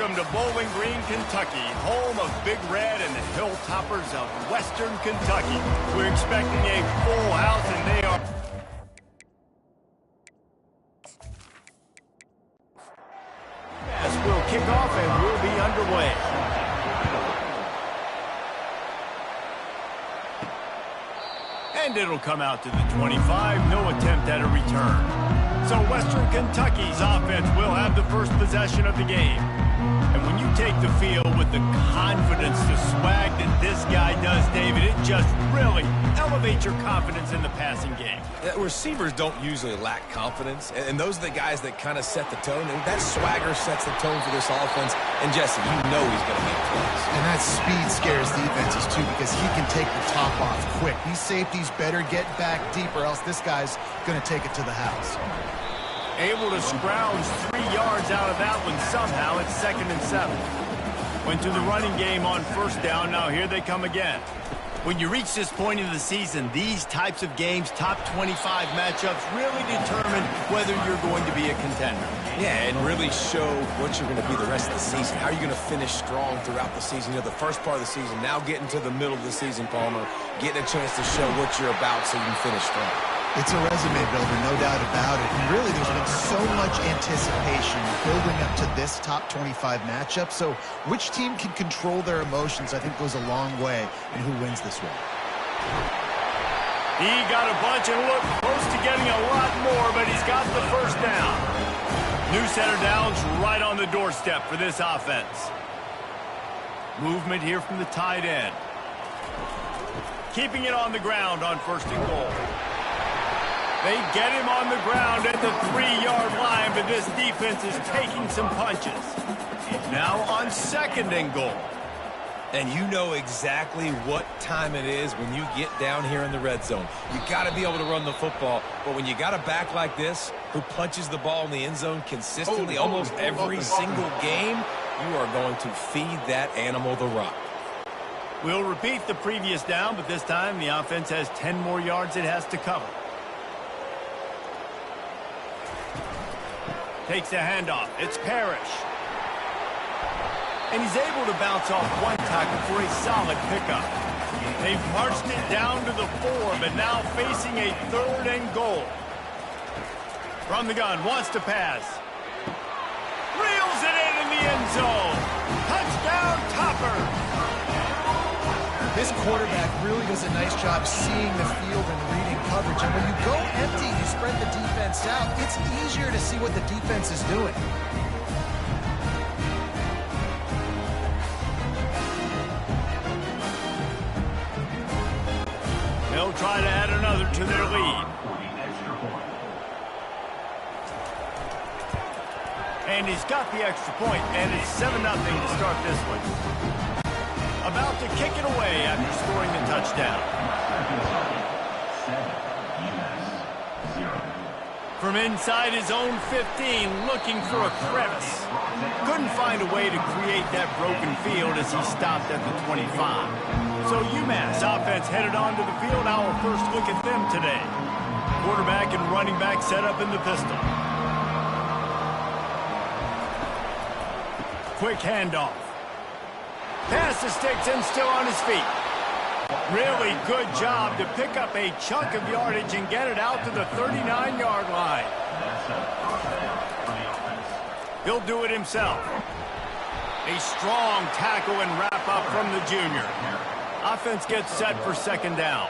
Welcome to Bowling Green, Kentucky, home of Big Red and the Hilltoppers of Western Kentucky. We're expecting a full house, and they are... Yes, we'll kick off, and we'll be underway. And it'll come out to the 25, no attempt at a return. So Western Kentucky's offense will have the first possession of the game. And when you take the field with the confidence, the swag that this guy does, David, it just really elevates your confidence in the passing game. Receivers don't usually lack confidence, and those are the guys that kind of set the tone. And that swagger sets the tone for this offense. And Jesse, you know he's going to make plays. And that speed scares defenses too, because he can take the top off quick. These safeties better get back deep, or else this guy's going to take it to the house. Able to scrounge 3 yards out of that one somehow. It's 2nd and 7. Went to the running game on first down. Now here they come again. When you reach this point in the season, these types of games, top 25 matchups, really determine whether you're going to be a contender. Yeah, and really show what you're going to be the rest of the season. How are you going to finish strong throughout the season? You know, the first part of the season, now getting to the middle of the season, Palmer, getting a chance to show what you're about so you can finish strong. It's a resume builder, no doubt about it. And really, there's been so much anticipation building up to this top 25 matchup. So which team can control their emotions, I think, goes a long way in who wins this one. He got a bunch and looked close to getting a lot more, but he's got the first down. New center downs right on the doorstep for this offense. Movement here from the tight end. Keeping it on the ground on 1st and goal. They get him on the ground at the 3-yard line, but this defense is taking some punches. Now on 2nd and goal. And you know exactly what time it is when you get down here in the red zone. You got to be able to run the football, but when you got a back like this who punches the ball in the end zone consistently almost every single game, you are going to feed that animal the rock. We'll repeat the previous down, but this time the offense has 10 more yards it has to cover. Takes the handoff. It's Parrish. And he's able to bounce off one tackle for a solid pickup. They've marched it down to the 4, but now facing a 3rd and goal. From the gun, wants to pass. Reels it in the end zone. Touchdown, Toppers. This quarterback really does a nice job seeing the field and reading coverage. And when you go empty, you spread the defense out, it's easier to see what the defense is doing. They'll try to add another to their lead. And he's got the extra point, and it's 7-0 to start this one. About to kick it away after scoring the touchdown. From inside his own 15, looking for a crevice. Couldn't find a way to create that broken field as he stopped at the 25. So UMass offense headed onto the field. Our first look at them today. Quarterback and running back set up in the pistol. Quick handoff. Pass to sticks and still on his feet. Really good job to pick up a chunk of yardage and get it out to the 39-yard line. He'll do it himself. A strong tackle and wrap up from the junior. Offense gets set for 2nd down.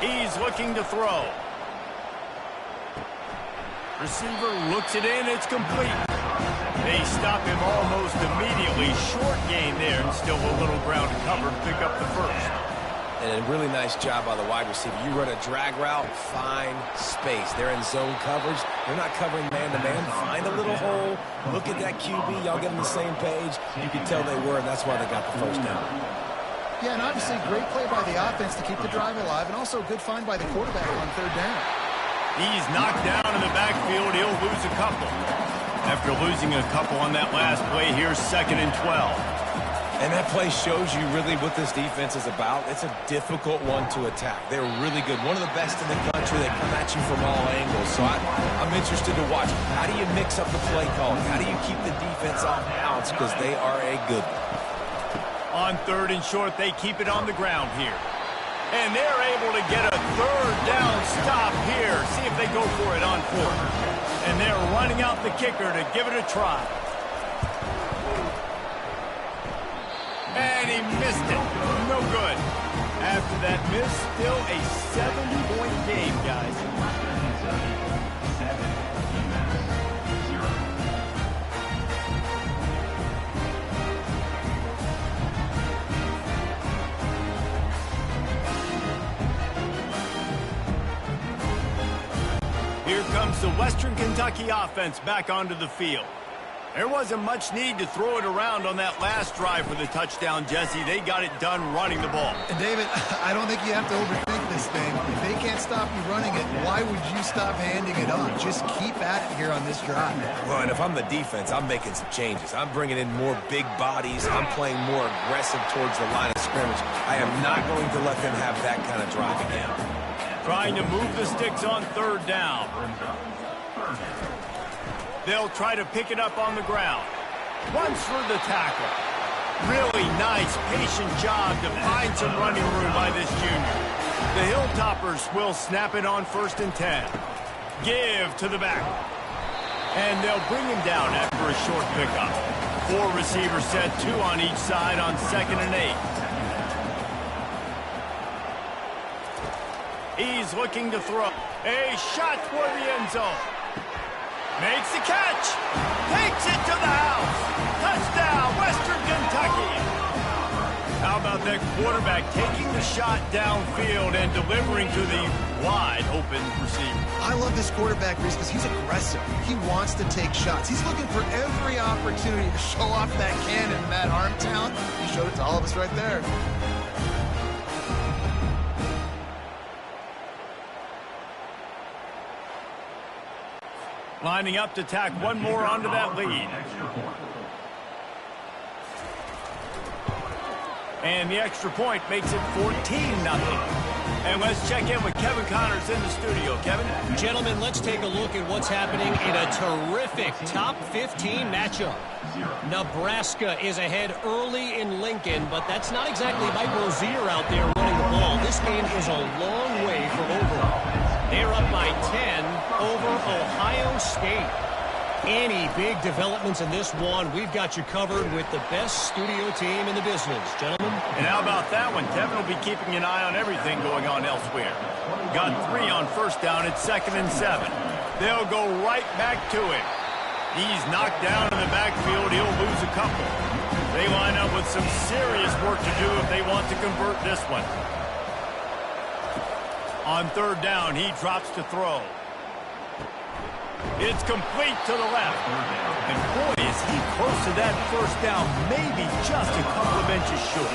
He's looking to throw. Receiver looks it in. It's complete. They stop him almost immediately. Short gain there, and still a little ground to cover to pick up the first. And a really nice job by the wide receiver. You run a drag route, find space. They're in zone coverage. They're not covering man-to-man. Find a little hole. Look at that QB. Y'all get on the same page. You can tell they were, and that's why they got the first down. Yeah, and obviously great play by the offense to keep the drive alive, and also a good find by the quarterback on 3rd down. He's knocked down in the backfield. He'll lose a couple. After losing a couple on that last play, here's 2nd and 12. And that play shows you really what this defense is about. It's a difficult one to attack. They're really good. One of the best in the country. They come at you from all angles. So I'm interested to watch. How do you mix up the play calling? How do you keep the defense off balance? Because they are a good one. On 3rd and short, they keep it on the ground here. And they're able to get a 3rd down stop here. See if they go for it on 4th. And they're running out the kicker to give it a try. And he missed it. No good. After that miss, still a 7-point game, guys. Here comes the Western Kentucky offense back onto the field. There wasn't much need to throw it around on that last drive for the touchdown, Jesse. They got it done running the ball. And, David, I don't think you have to overthink this thing. If they can't stop you running it, why would you stop handing it off? Just keep at it here on this drive. Well, and if I'm the defense, I'm making some changes. I'm bringing in more big bodies. I'm playing more aggressive towards the line of scrimmage. I am not going to let them have that kind of drive again. Trying to move the sticks on 3rd down. They'll try to pick it up on the ground. Runs for the tackle. Really nice, patient job to find some running room by this junior. The Hilltoppers will snap it on 1st and 10. Give to the back. And they'll bring him down after a short pickup. 4 receivers set, 2 on each side on 2nd and 8. He's looking to throw. A shot toward the end zone. Makes the catch. Takes it to the house. Touchdown, Western Kentucky. How about that quarterback taking the shot downfield and delivering to the wide open receiver? I love this quarterback, Reese, because he's aggressive. He wants to take shots. He's looking for every opportunity to show off that cannon and that arm talent. He showed it to all of us right there. Lining up to tack one more onto that lead. And the extra point makes it 14-0. And let's check in with Kevin Connors in the studio. Kevin? Gentlemen, let's take a look at what's happening in a terrific top 15 matchup. Nebraska is ahead early in Lincoln, but that's not exactly Mike Rozier out there running the ball. This game is a long way from over. They're up by 10 over Ohio State. Any big developments in this one, we've got you covered with the best studio team in the business, gentlemen. And how about that one? Kevin will be keeping an eye on everything going on elsewhere. Got 3 on 1st down at 2nd and 7. They'll go right back to him. He's knocked down in the backfield. He'll lose a couple. They line up with some serious work to do if they want to convert this one. On 3rd down, he drops to throw. It's complete to the left. And boy, is he close to that 1st down, maybe just a couple of inches short.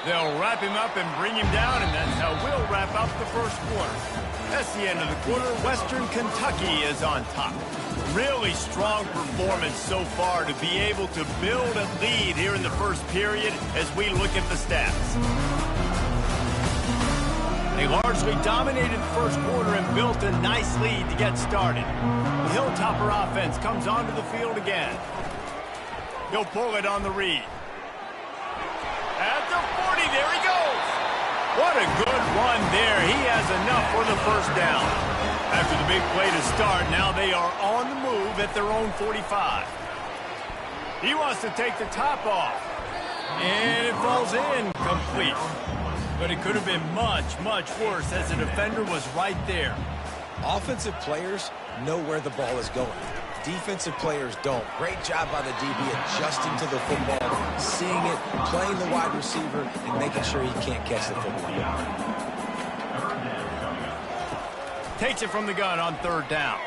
They'll wrap him up and bring him down, and that's how we'll wrap up the 1st quarter. That's the end of the quarter. Western Kentucky is on top. Really strong performance so far to be able to build a lead here in the 1st period as we look at the stats. They largely dominated the 1st quarter and built a nice lead to get started. The Hilltopper offense comes onto the field again. He'll pull it on the read. At the 40, there he goes. What a good run there. He has enough for the 1st down. After the big play to start, now they are on the move at their own 45. He wants to take the top off. And it falls in complete. But it could have been much, much worse as the defender was right there. Offensive players know where the ball is going. Defensive players don't. Great job by the DB adjusting to the football, seeing it, playing the wide receiver, and making sure he can't catch the football. Takes it from the gun on 3rd down.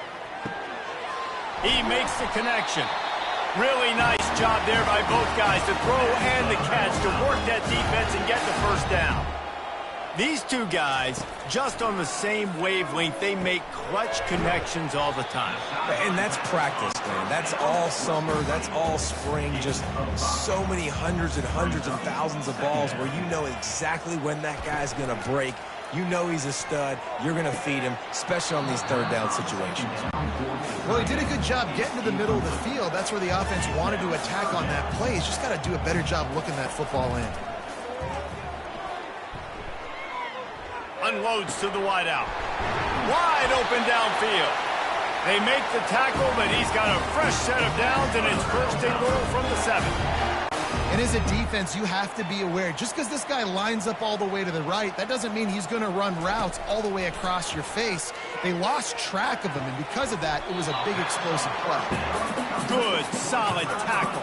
He makes the connection. Really nice job there by both guys to throw and the catch to work that defense and get the 1st down. These two guys, just on the same wavelength, they make clutch connections all the time. And that's practice, man. That's all summer. That's all spring. Just so many hundreds and thousands of balls where you know exactly when that guy's going to break. You know he's a stud. You're going to feed him, especially on these third down situations. Well, he did a good job getting to the middle of the field. That's where the offense wanted to attack on that play. He's just got to do a better job looking that football in. Unloads to the wideout. Wide open downfield. They make the tackle, but he's got a fresh set of downs, and it's first and goal from the 7. And as a defense, you have to be aware, just because this guy lines up all the way to the right, that doesn't mean he's going to run routes all the way across your face. They lost track of him, and because of that, it was a big explosive play. Good, solid tackle.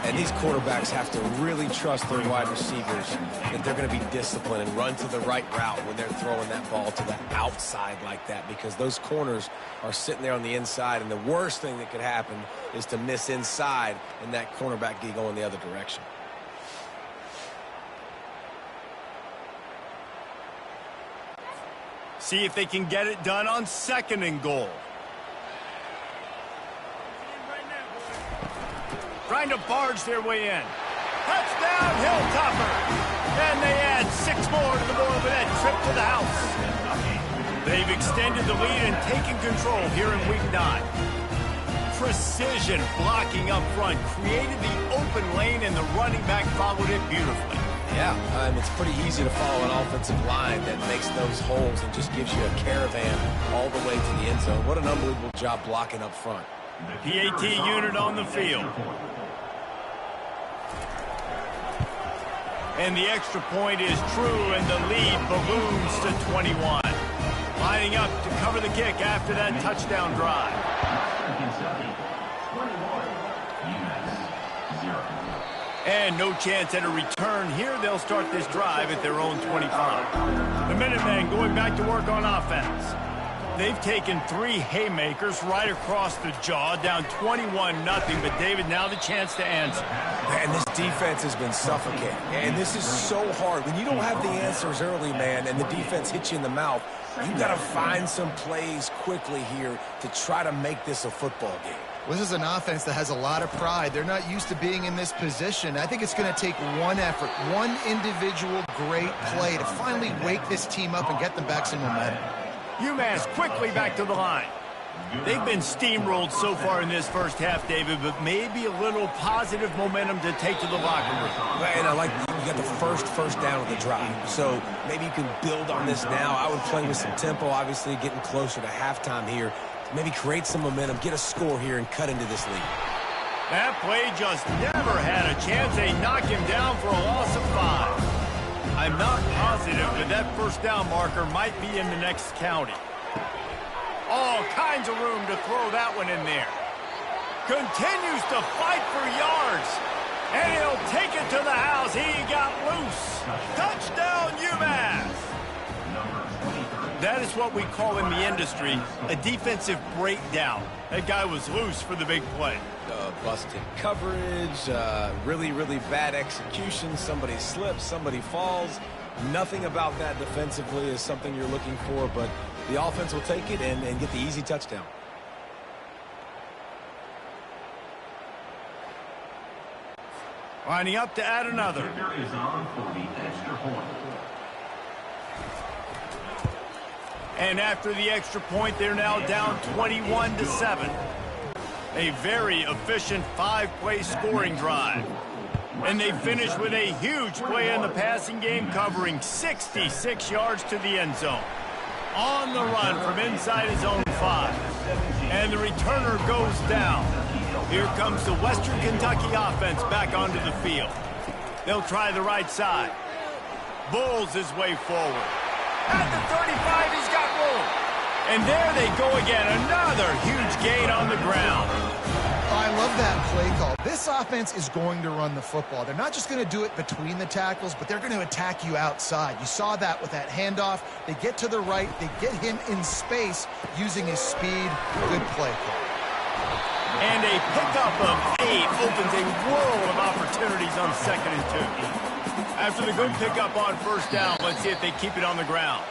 And these quarterbacks have to really trust their wide receivers that they're going to be disciplined and run to the right route when they're throwing that ball to the outside like that, because those corners are sitting there on the inside, and the worst thing that could happen is to miss inside and that cornerback get going the other direction. See if they can get it done on 2nd and goal. Trying to barge their way in. Touchdown, Hilltoppers! And they add 6 more to the board with that trip to the house. They've extended the lead and taken control here in Week 9. Precision blocking up front created the open lane, and the running back followed it beautifully. Yeah, it's pretty easy to follow an offensive line that makes those holes and just gives you a caravan all the way to the end zone. What an unbelievable job blocking up front. PAT unit on the field. And the extra point is true, and the lead balloons to 21. Lining up to cover the kick after that touchdown drive. And no chance at a return here. They'll start this drive at their own 25. The Minutemen going back to work on offense. They've taken 3 haymakers right across the jaw, down 21-0. But, David, now the chance to answer. And this defense has been suffocating. And this is so hard. When you don't have the answers early, man, and the defense hits you in the mouth, you got to find some plays quickly here to try to make this a football game. Well, this is an offense that has a lot of pride. They're not used to being in this position. I think it's going to take one effort, one individual great play to finally wake this team up and get them back some momentum. UMass quickly back to the line. They've been steamrolled so far in this first half, David, but maybe a little positive momentum to take to the locker room. And I like you got the first down of the drive, so maybe you can build on this now. I would play with some tempo, obviously getting closer to halftime here. Maybe create some momentum, get a score here, and cut into this lead. That play just never had a chance. They knock him down for a loss of 5. I'm not positive, but that first down marker might be in the next county. All kinds of room to throw that one in there. Continues to fight for yards. And he'll take it to the house. He got loose. Touchdown, UMass. That is what we call in the industry a defensive breakdown. That guy was loose for the big play. Busted coverage, really bad execution. Somebody slips, somebody falls. Nothing about that defensively is something you're looking for, but the offense will take it and get the easy touchdown. Lining up to add another. And after the extra point, they're now down 21-7. A very efficient 5-play scoring drive. And they finish with a huge play in the passing game, covering 66 yards to the end zone. On the run from inside his own 5. And the returner goes down. Here comes the Western Kentucky offense back onto the field. They'll try the right side. Bulls his way forward. At the 35, he's got room. And there they go again. Another huge gain on the ground. I love that play call. This offense is going to run the football. They're not just going to do it between the tackles, but they're going to attack you outside. You saw that with that handoff. They get to the right. They get him in space using his speed. Good play call. And a pickup of 8 opens a world of opportunities on 2nd and 2. After the good pickup on first down, let's see if they keep it on the ground.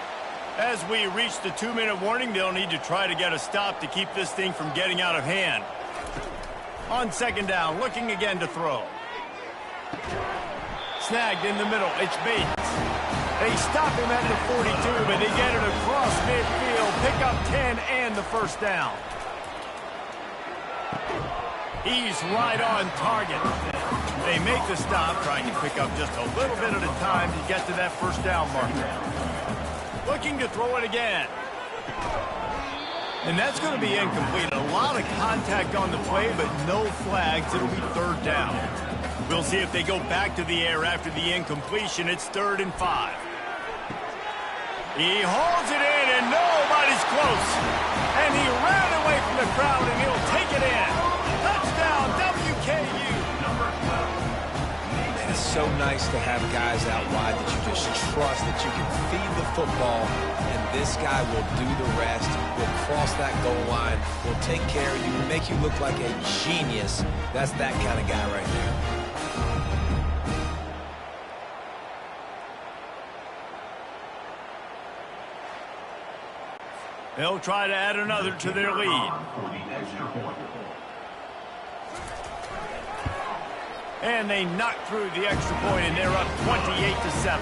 As we reach the 2-minute warning, they'll need to try to get a stop to keep this thing from getting out of hand. On second down, looking again to throw. Snagged in the middle, it's Bates. They stop him at the 42, but they get it across midfield, pick up 10 and the first down. He's right on target. They make the stop, trying to pick up just a little bit at a time to get to that first down marker. Looking to throw it again. And that's going to be incomplete. A lot of contact on the play, but no flags. It'll be third down. We'll see if they go back to the air after the incompletion. It's 3rd and 5. He hauls it in, and nobody's close. And he ran away from the crowd, and he'll take it in. Touchdown, WKU. It's so nice to have guys out wide that you just trust that you can feed the football, and this guy will do the rest. Will cross that goal line, will take care of you, make you look like a genius. That's that kind of guy right there. They'll try to add another to their lead. And they knock through the extra point, and they're up 28-7.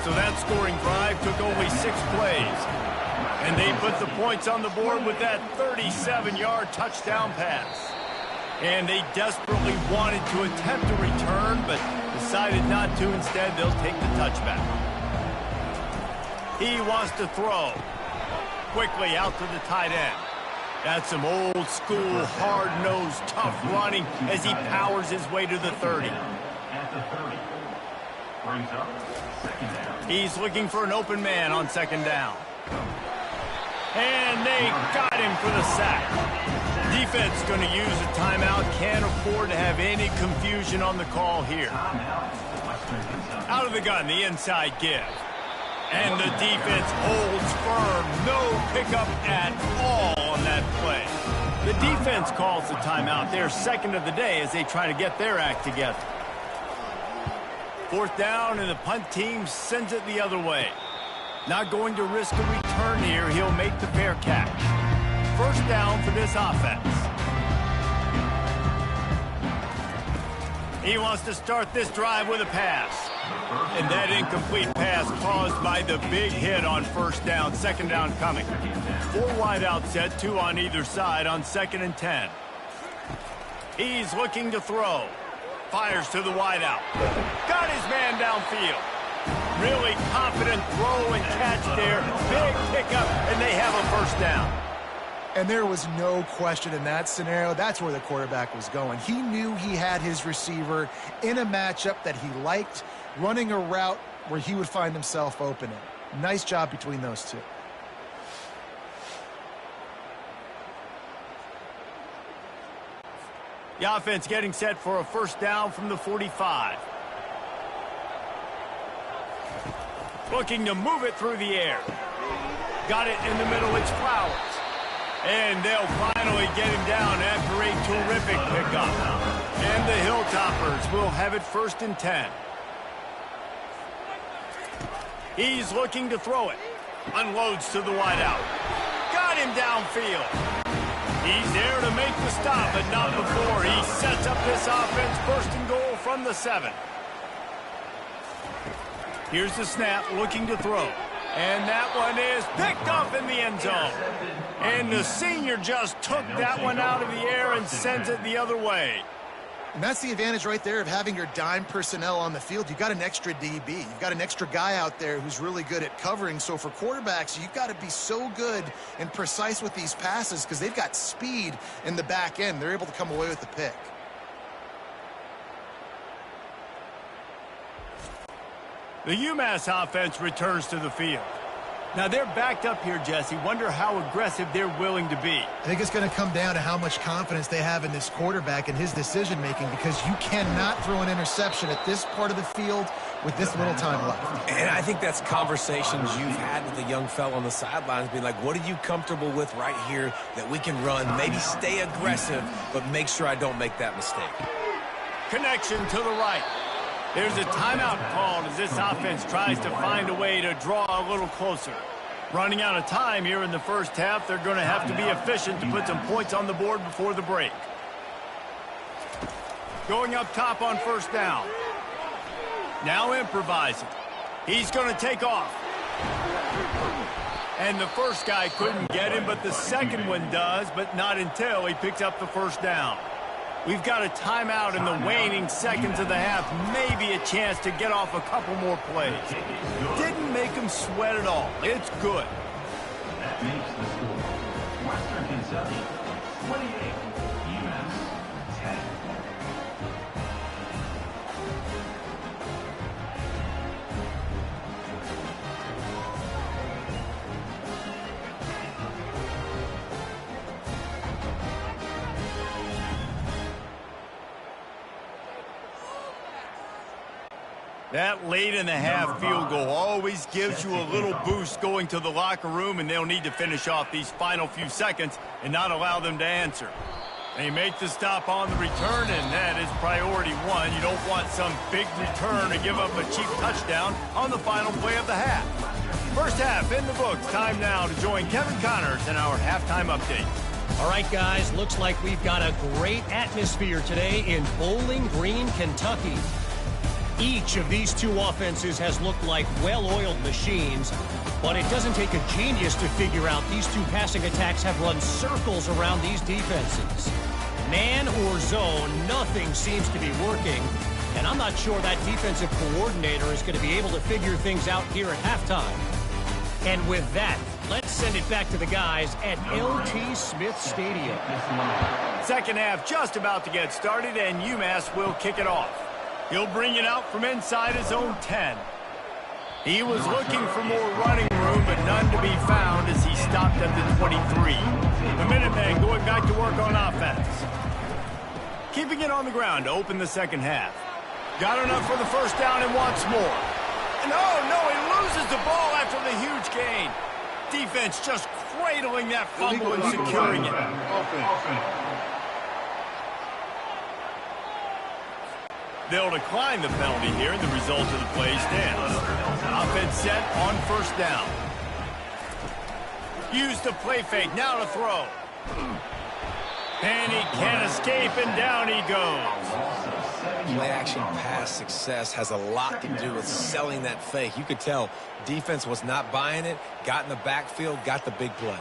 So that scoring drive took only 6 plays. And they put the points on the board with that 37-yard touchdown pass. And they desperately wanted to attempt a return, but decided not to. Instead, they'll take the touchback. He wants to throw. Quickly out to the tight end. That's some old-school, hard-nosed, tough running as he powers his way to the 30. He's looking for an open man on second down. And they got him for the sack. Defense going to use a timeout. Can't afford to have any confusion on the call here. Out of the gun, the inside give. And the defense holds firm. No pickup at all on that play. The defense calls the timeout. Their second of the day as they try to get their act together. 4th down, and the punt team sends it the other way. Not going to risk a return here. He'll make the fair catch. First down for this offense. He wants to start this drive with a pass. And that incomplete pass caused by the big hit on first down. Second down coming. 4 wide out set, 2 on either side on 2nd and 10. He's looking to throw. Fires to the wide out. Got his man downfield. Really confident throw and catch there. Big pickup, and they have a first down. And there was no question in that scenario. That's where the quarterback was going. He knew he had his receiver in a matchup that he liked, running a route where he would find himself opening. Nice job between those two. The offense getting set for a first down from the 45. Looking to move it through the air. Got it in the middle, it's Flowers. And they'll finally get him down after a terrific pickup. And the Hilltoppers will have it 1st and 10. He's looking to throw it. Unloads to the wideout. Got him downfield. He's there to make the stop, but not before. He sets up this offense 1st and goal from the 7. Here's the snap, looking to throw. And that one is picked up in the end zone. And the senior just took that one out of the air and sends it the other way. And that's the advantage right there of having your dime personnel on the field. You've got an extra DB. You've got an extra guy out there who's really good at covering. So for quarterbacks, you've got to be so good and precise with these passes because they've got speed in the back end. They're able to come away with the pick. The UMass offense returns to the field. Now, they're backed up here, Jesse. Wonder how aggressive they're willing to be. I think it's going to come down to how much confidence they have in this quarterback and his decision-making because you cannot throw an interception at this part of the field with this little time left. And I think that's conversations you've had with the young fella on the sidelines, being like, what are you comfortable with right here that we can run? Maybe stay aggressive, but make sure I don't make that mistake. Connection to the right. There's a timeout called as this offense tries to find a way to draw a little closer. Running out of time here in the first half, they're going to have to be efficient to put some points on the board before the break. Going up top on first down. Now improvising. He's going to take off. And the first guy couldn't get him, but the second one does, but not until he picks up the first down. We've got a timeout in the waning seconds of the half. Maybe a chance to get off a couple more plays. Didn't make him sweat at all. It's good. That makes the score. Western Kentucky, 28. UMass, 10. That late in the half field goal always gives you a little boost going to the locker room, and they'll need to finish off these final few seconds and not allow them to answer. They make the stop on the return, and that is priority one. You don't want some big return to give up a cheap touchdown on the final play of the half. First half in the books. Time now to join Kevin Connors in our halftime update. All right, guys, looks like we've got a great atmosphere today in Bowling Green, Kentucky. Each of these two offenses has looked like well-oiled machines, but it doesn't take a genius to figure out these two passing attacks have run circles around these defenses. Man or zone, nothing seems to be working, and I'm not sure that defensive coordinator is going to be able to figure things out here at halftime. And with that, let's send it back to the guys at LT Smith Stadium. Second half just about to get started, and UMass will kick it off. He'll bring it out from inside his own 10. He was looking for more running room, but none to be found as he stopped at the 23. The Minutemen going back to work on offense. Keeping it on the ground to open the second half. Got enough for the first down and wants more. And no, he loses the ball after the huge gain. Defense just cradling that fumble and securing it. They'll decline the penalty here, and the result of the play stands. Offense set on first down. Use the play fake, now to throw. And he can't escape, and down he goes. Play-action pass success has a lot to do with selling that fake. You could tell defense was not buying it, got in the backfield, got the big play.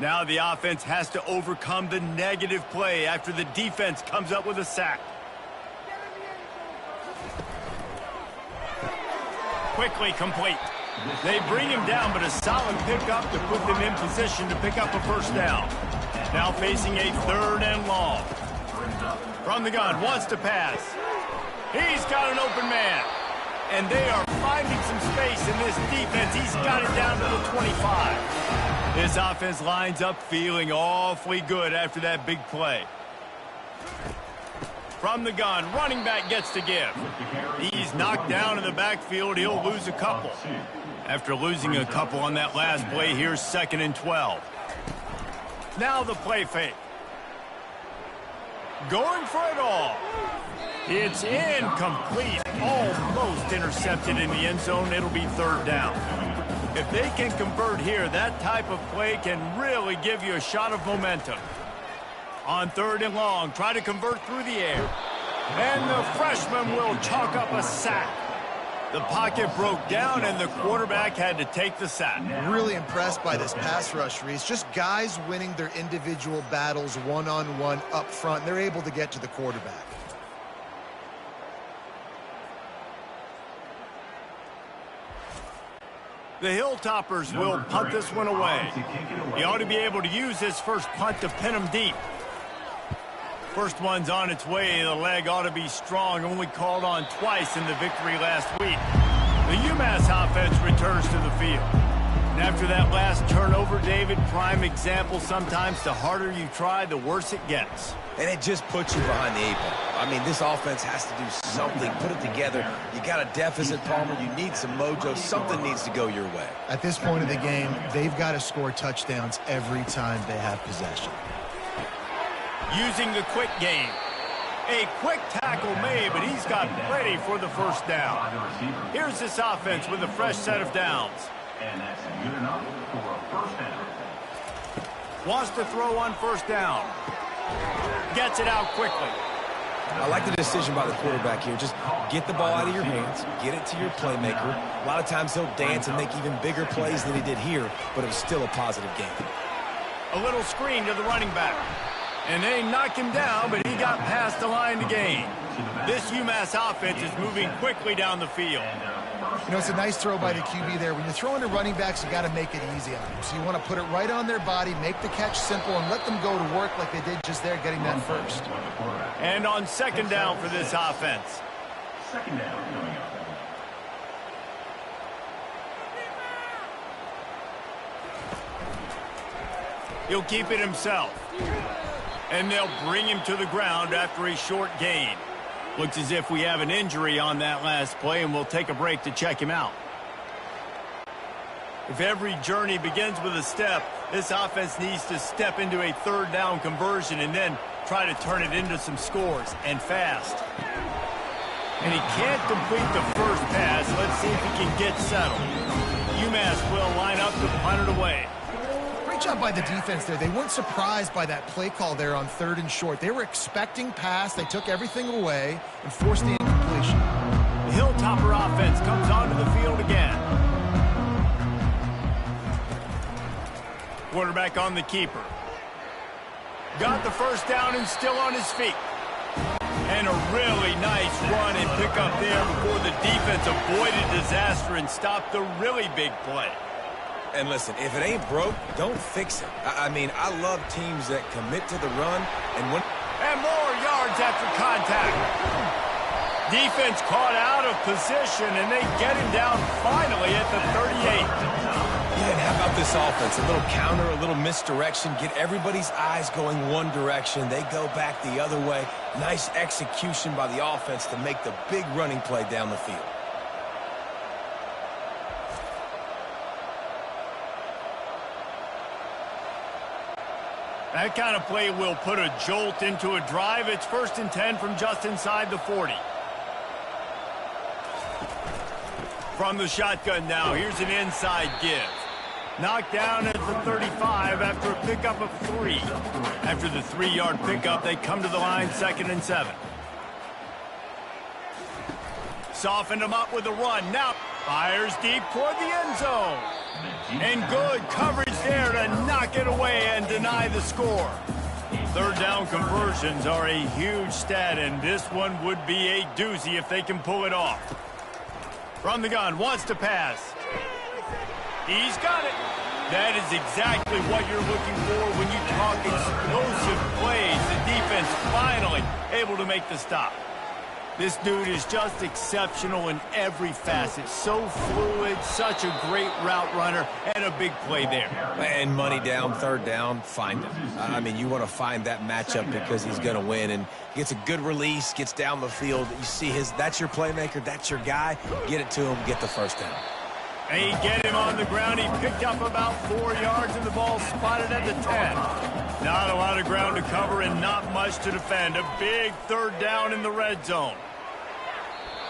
Now the offense has to overcome the negative play after the defense comes up with a sack. Quickly complete. They bring him down, but a solid pickup to put them in position to pick up a first down. Now facing a third and long. From the gun, wants to pass. He's got an open man. And they are finding some space in this defense. He's got it down to the 25. This offense lines up feeling awfully good after that big play. From the gun, running back gets to give. He's knocked down in the backfield. He'll lose a couple. After losing a couple on that last play, here's 2nd and 12. Now the play fake. Going for it all. It's incomplete. Almost intercepted in the end zone. It'll be third down. If they can convert here, that type of play can really give you a shot of momentum. On third and long, try to convert through the air. And the freshman will chalk up a sack. The pocket broke down, and the quarterback had to take the sack. Really impressed by this pass rush, Reese. Just guys winning their individual battles one-on-one up front. They're able to get to the quarterback. The Hilltoppers will punt this one away. He ought to be able to use his first punt to pin him deep. First one's on its way. The leg ought to be strong. Only called on twice in the victory last week. The UMass offense returns to the field. And after that last turnover, David, prime example sometimes the harder you try, the worse it gets. And it just puts you behind the 8 ball. I mean, this offense has to do something, put it together. You got a deficit, Palmer. You need some mojo. Something needs to go your way. At this point of the game, they've got to score touchdowns every time they have possession. Using the quick game. A quick tackle made, but he's got plenty for the first down. Here's this offense with a fresh set of downs. And that's good enough for a first down. Wants to throw on first down. Gets it out quickly. I like the decision by the quarterback here. Just get the ball out of your hands, get it to your playmaker. A lot of times he'll dance and make even bigger plays than he did here, but it was still a positive game. A little screen to the running back. And they knock him down, but he got past the line to gain. This UMass offense is moving quickly down the field. You know, it's a nice throw by the QB there. When you're throwing to running backs, you got to make it easy on them. So you want to put it right on their body, make the catch simple, and let them go to work like they did just there, getting that first. And on second down for this offense. Second down coming up. He'll keep it himself. And they'll bring him to the ground after a short gain. Looks as if we have an injury on that last play, and we'll take a break to check him out. If every journey begins with a step, this offense needs to step into a third down conversion and then try to turn it into some scores, and fast. And he can't complete the first pass. Let's see if he can get settled. UMass will line up to punt it away. Great job by the defense there. They weren't surprised by that play call there on 3rd and short. They were expecting pass. They took everything away and forced the incompletion. The Hilltopper offense comes onto the field again. Quarterback on the keeper. Got the first down and still on his feet. And a really nice run and pick up there before the defense avoided disaster and stopped the really big play. And listen, if it ain't broke, don't fix it. I mean, I love teams that commit to the run and when... And more yards after contact. Defense caught out of position, and they get him down finally at the 38. Yeah, and how about this offense? A little counter, a little misdirection, get everybody's eyes going one direction. They go back the other way. Nice execution by the offense to make the big running play down the field. That kind of play will put a jolt into a drive. It's 1st and 10 from just inside the 40. From the shotgun now, here's an inside give. Knocked down at the 35 after a pickup of 3. After the 3-yard pickup, they come to the line 2nd and 7. Softened him up with a run. Now fires deep toward the end zone. And good coverage there to knock it away and deny the score. 3rd down conversions are a huge stat, and this one would be a doozy if they can pull it off. From the gun, wants to pass. He's got it. That is exactly what you're looking for when you talk explosive plays. The defense finally able to make the stop. This dude is just exceptional in every facet. So fluid, such a great route runner, and a big play there. And money down, 3rd down, find him. I mean, you want to find that matchup because he's going to win. And gets a good release, gets down the field. You see that's your playmaker, that's your guy. Get it to him, get the first down. They get him on the ground. He picked up about 4 yards, and the ball spotted at the 10. Not a lot of ground to cover and not much to defend. A big 3rd down in the red zone.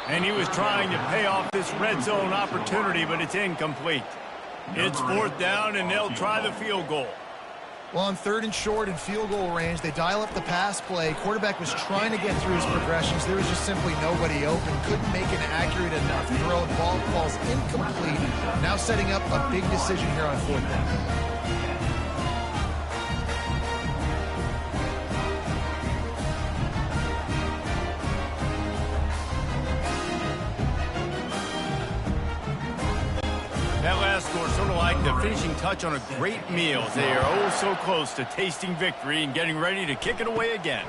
And he was trying to pay off this red zone opportunity, but it's incomplete. It's 4th down, and they'll try the field goal. Well, on 3rd and short and field goal range, they dial up the pass play. Quarterback was trying to get through his progressions. There was just simply nobody open. Couldn't make an accurate enough throw. The ball falls incomplete. Now setting up a big decision here on 4th down. That last score sort of like the finishing touch on a great meal. They are oh so close to tasting victory and getting ready to kick it away again.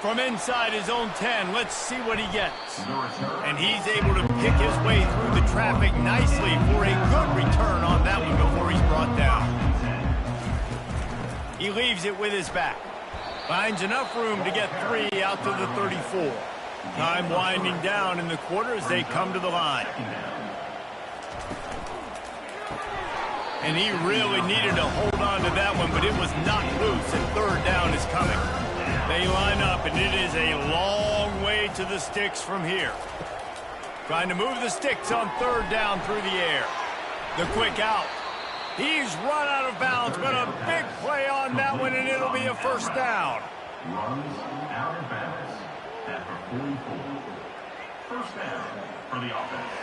From inside his own 10, let's see what he gets. And he's able to pick his way through the traffic nicely for a good return on that one before he's brought down. He leaves it with his back. Finds enough room to get 3 out to the 34. Time winding down in the quarter as they come to the line. And he really needed to hold on to that one, but it was not loose, and third down is coming. They line up, and it is a long way to the sticks from here. Trying to move the sticks on third down through the air. The quick out. He's run out of bounds, but a big play on that one, and it'll be a first down. Runs out of bounds at the 44. First down for the offense.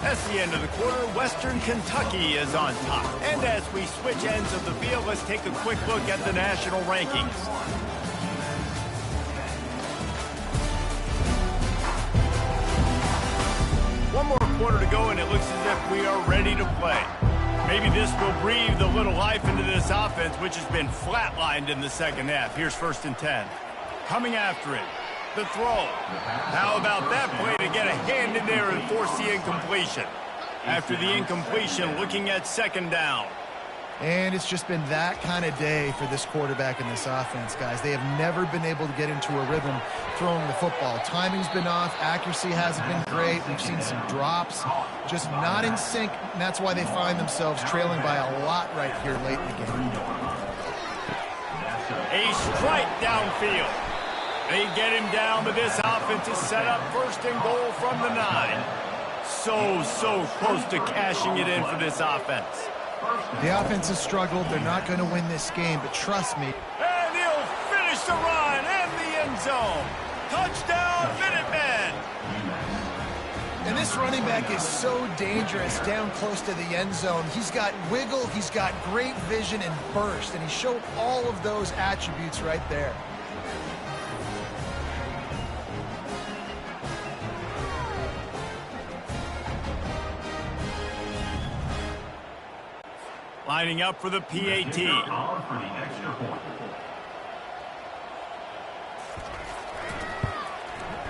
That's the end of the quarter. Western Kentucky is on top. And as we switch ends of the field, let's take a quick look at the national rankings. One more quarter to go, and it looks as if we are ready to play. Maybe this will breathe a little life into this offense, which has been flatlined in the second half. Here's 1st and 10. Coming after it. The throw. How about that play to get a hand in there and force the incompletion? After the incompletion, looking at 2nd down. And it's just been that kind of day for this quarterback and this offense, guys. They have never been able to get into a rhythm throwing the football. Timing's been off. Accuracy hasn't been great. We've seen some drops. Just not in sync, and that's why they find themselves trailing by a lot right here late in the game. A strike downfield. They get him down, but this offense is set up 1st and goal from the 9. So close to cashing it in for this offense. The offense has struggled. They're not going to win this game, but trust me. And he'll finish the run and the end zone. Touchdown, Minutemen! And this running back is so dangerous down close to the end zone. He's got wiggle, he's got great vision and burst, and he showed all of those attributes right there. Lining up for the PAT.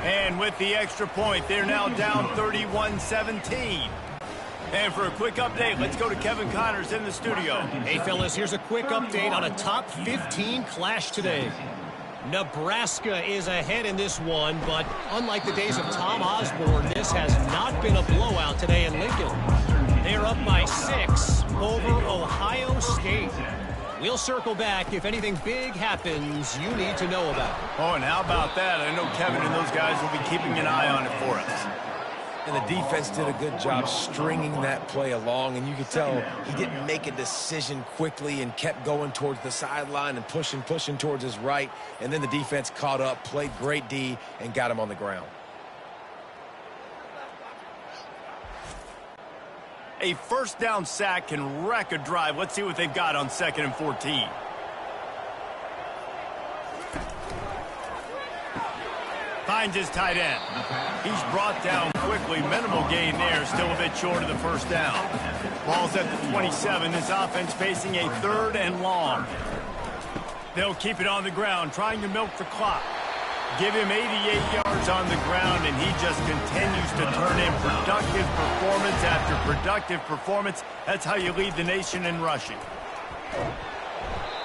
And with the extra point, they're now down 31-17. And for a quick update, let's go to Kevin Connors in the studio. Hey, fellas, here's a quick update on a top 15 clash today. Nebraska is ahead in this one, but unlike the days of Tom Osborne, this has not been a blowout today in Lincoln. They're up by 6 over Ohio State. We'll circle back if anything big happens you need to know about. Oh, and how about that? I know Kevin and those guys will be keeping an eye on it for us. And the defense did a good job stringing that play along, and you could tell he didn't make a decision quickly and kept going towards the sideline and pushing towards his right, and then the defense caught up, played great D, and got him on the ground. A 1st down sack can wreck a drive. Let's see what they've got on 2nd and 14. Finds his tight end. He's brought down quickly. Minimal gain there. Still a bit short of the 1st down. Ball's at the 27. This offense facing a 3rd and long. They'll keep it on the ground, trying to milk the clock. Give him 88 yards on the ground, and he just continues to turn in productive performance after productive performance. That's how you lead the nation in rushing.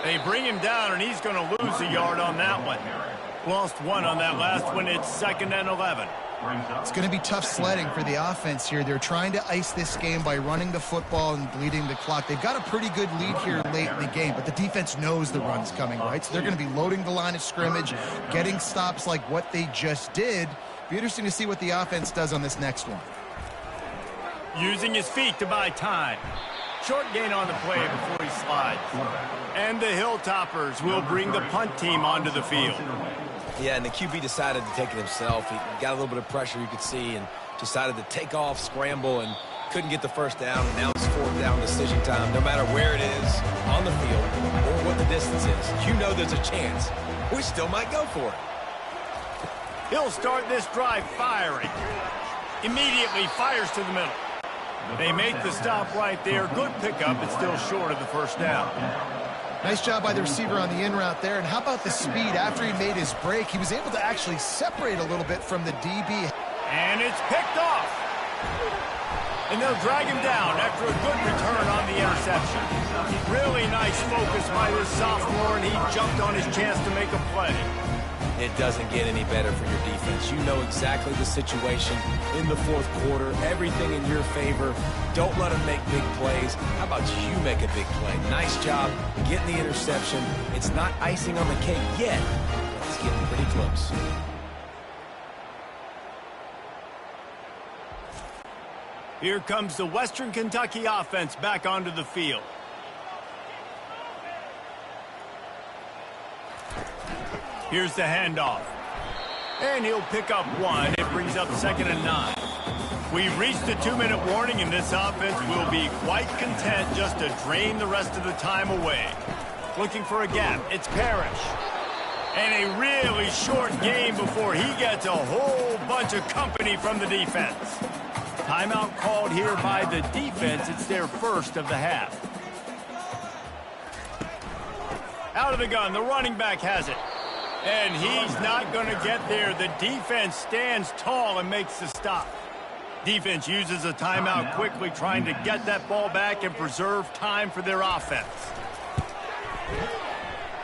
They bring him down, and he's going to lose a yard on that one. Lost 1 on that last one. It's 2nd and 11. It's going to be tough sledding for the offense here. They're trying to ice this game by running the football and bleeding the clock. They've got a pretty good lead here late in the game, but the defense knows the run's coming, right? So they're going to be loading the line of scrimmage, getting stops like what they just did. Be interesting to see what the offense does on this next one. Using his feet to buy time. Short gain on the play before he slides. And the Hilltoppers will bring the punt team onto the field. Yeah, and the QB decided to take it himself. He got a little bit of pressure, you could see, and decided to take off, scramble, and couldn't get the 1st down. And now it's 4th down decision time. No matter where it is on the field or what You know there's a chance. We still might go for it. He'll start this drive firing. Immediately fires to the middle. They make the stop right there. Good pickup. It's still short of the first down. Nice job by the receiver on the in route there. And how about the speed? After he made his break, he was able to actually separate a little bit from the DB. And it's picked off. And they'll drag him down after a good return on the interception. Really nice focus by this sophomore, and he jumped on his chance to make a play. It doesn't get any better for your defense. You know exactly the situation in the fourth quarter. Everything in your favor. Don't let them make big plays. How about you make a big play? Nice job getting the interception. It's not icing on the cake yet, but it's getting pretty close. Here comes the Western Kentucky offense back onto the field. Here's the handoff. And he'll pick up one. It brings up 2nd and 9. We've reached the 2-minute warning, and this offense will be quite content just to drain the rest of the time away. Looking for a gap. It's Parrish. And a really short game before he gets a whole bunch of company from the defense. Timeout called here by the defense. It's their first of the half. Out of the gun. The running back has it. And he's not going to get there. The defense stands tall and makes the stop. Defense uses a timeout quickly, trying to get that ball back and preserve time for their offense.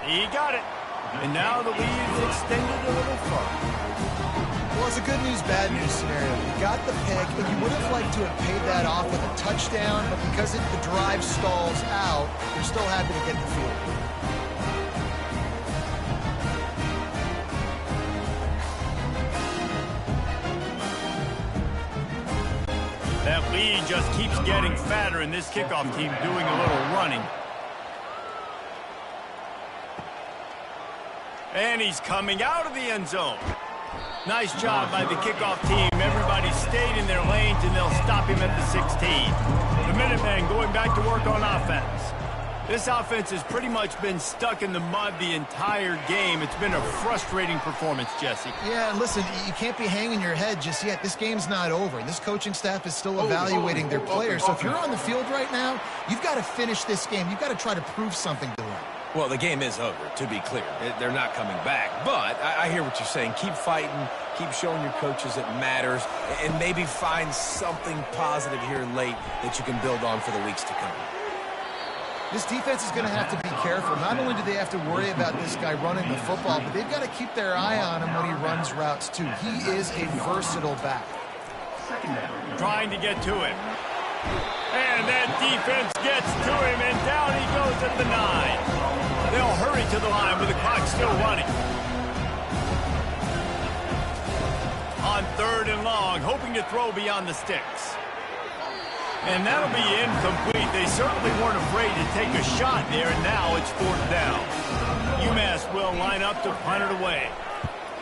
He got it. And now the lead is extended a little further. Well, it's a good news, bad news scenario. You got the pick, and you would have liked to have paid that off with a touchdown, but because the drive stalls out, you're still happy to get the field. That lead just keeps getting fatter, and this kickoff team doing a little running. And he's coming out of the end zone. Nice job by the kickoff team. Everybody stayed in their lanes, and they'll stop him at the 16. The Minutemen going back to work on offense. This offense has pretty much been stuck in the mud the entire game. It's been a frustrating performance, Jesse. Yeah, and listen, you can't be hanging your head just yet. This game's not over, and this coaching staff is still evaluating their players. So if you're on the field right now, you've got to finish this game. You've got to try to prove something to them. Well, the game is over, to be clear. They're not coming back. But I hear what you're saying. Keep fighting. Keep showing your coaches it matters. And maybe find something positive here late that you can build on for the weeks to come. This defense is going to have to be careful. Not only do they have to worry about this guy running the football, but they've got to keep their eye on him when he runs routes, too. He is a versatile back. Trying to get to him. And that defense gets to him, and down he goes at the 9. They'll hurry to the line with the clock still running. On 3rd and long, hoping to throw beyond the sticks. And that'll be incomplete. They certainly weren't afraid to take a shot there, and now it's 4th down. UMass will line up to punt it away.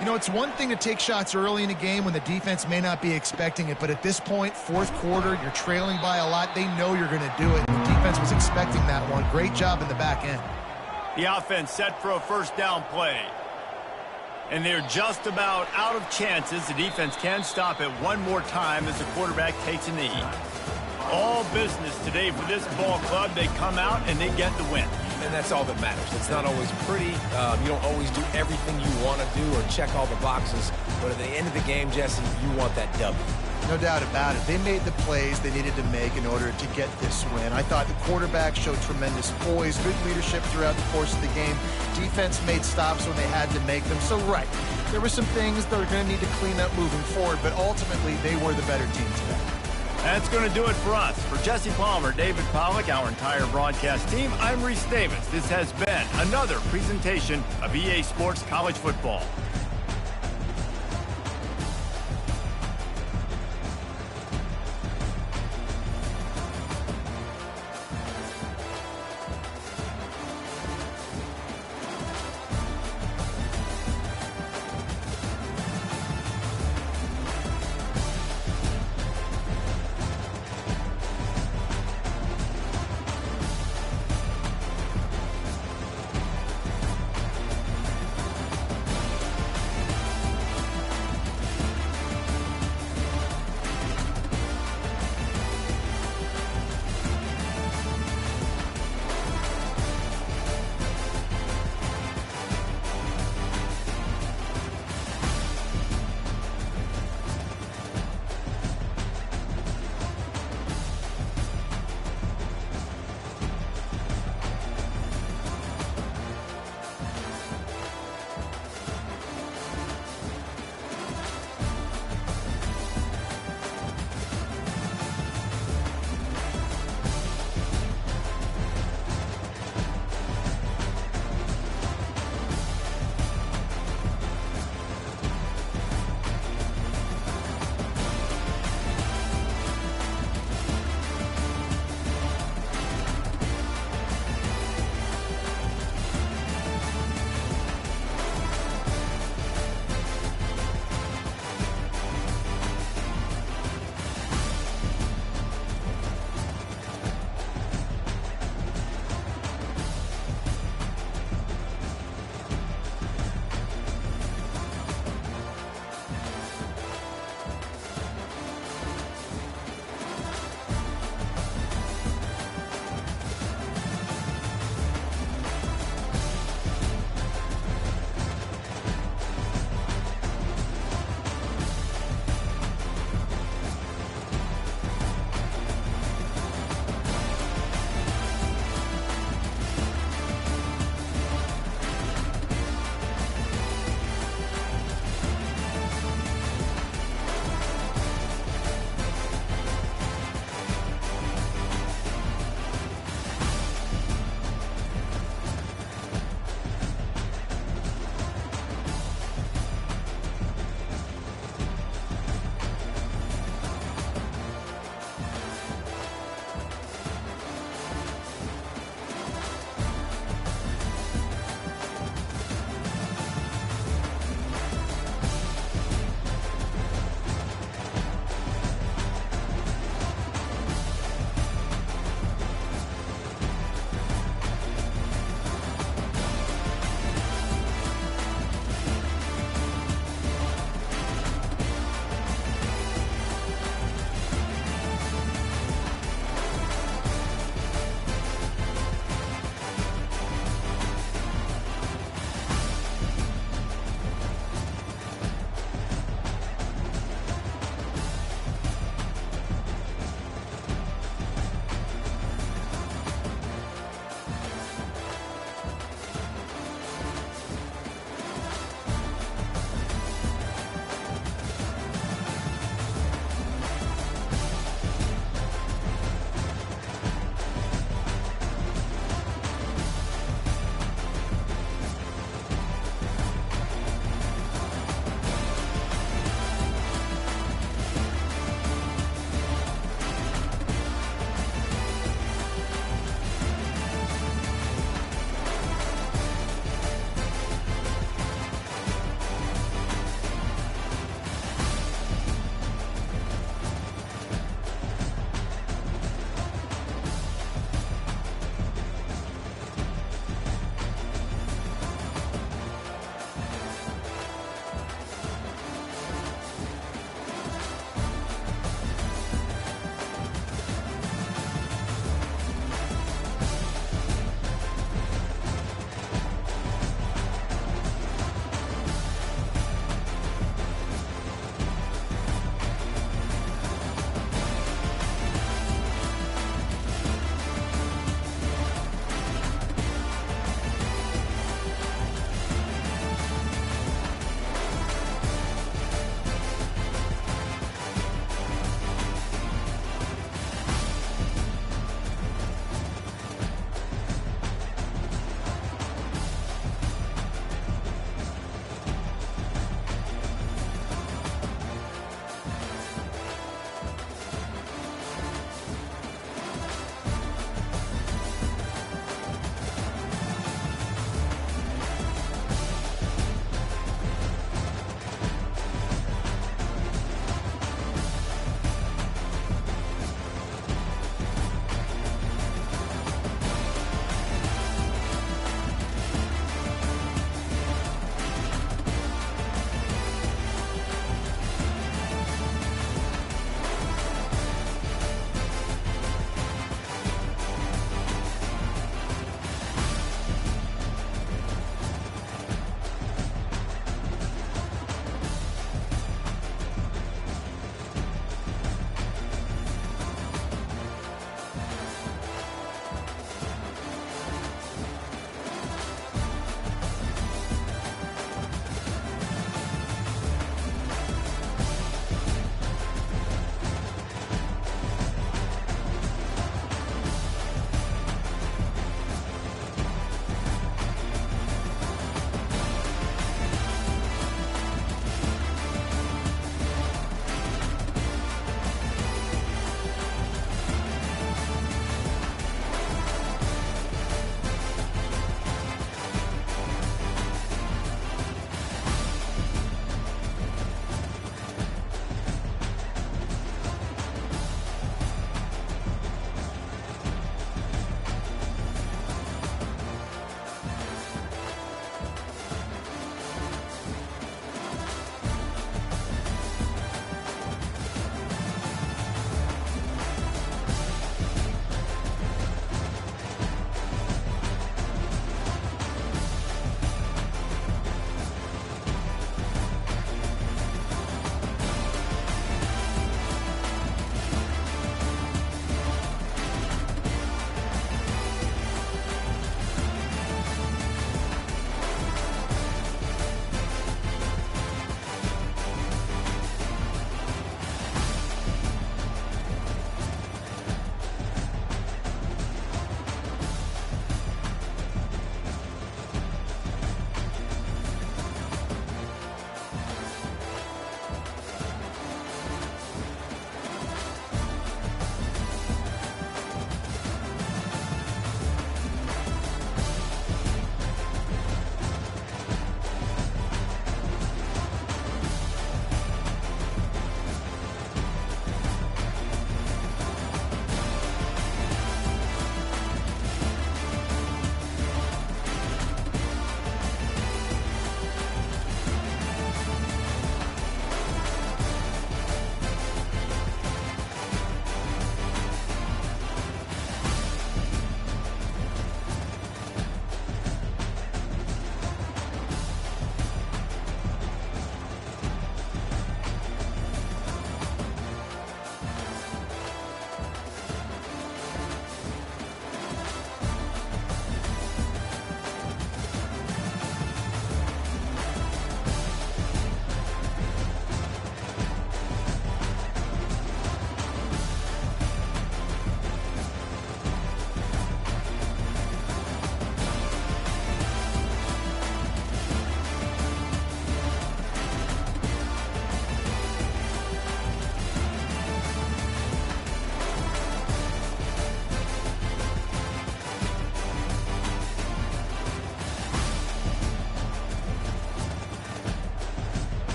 You know, it's one thing to take shots early in a game when the defense may not be expecting it, but at this point, 4th quarter, you're trailing by a lot. They know you're going to do it. The defense was expecting that one. Great job in the back end. The offense set for a 1st down play. And they're just about out of chances. The defense can stop it one more time as the quarterback takes a knee. All business today for this ball club. They come out and they get the win. And that's all that matters. It's not always pretty. You don't always do everything you want to do or check all the boxes. But at the end of the game, Jesse, you want that W. No doubt about it. They made the plays they needed to make in order to get this win. I thought the quarterback showed tremendous poise, good leadership throughout the course of the game. Defense made stops when they had to make them. So, right, there were some things that are going to need to clean up moving forward, but ultimately they were the better team today. That's going to do it for us. For Jesse Palmer, David Pollack, our entire broadcast team, I'm Reese Davis. This has been another presentation of EA Sports College Football.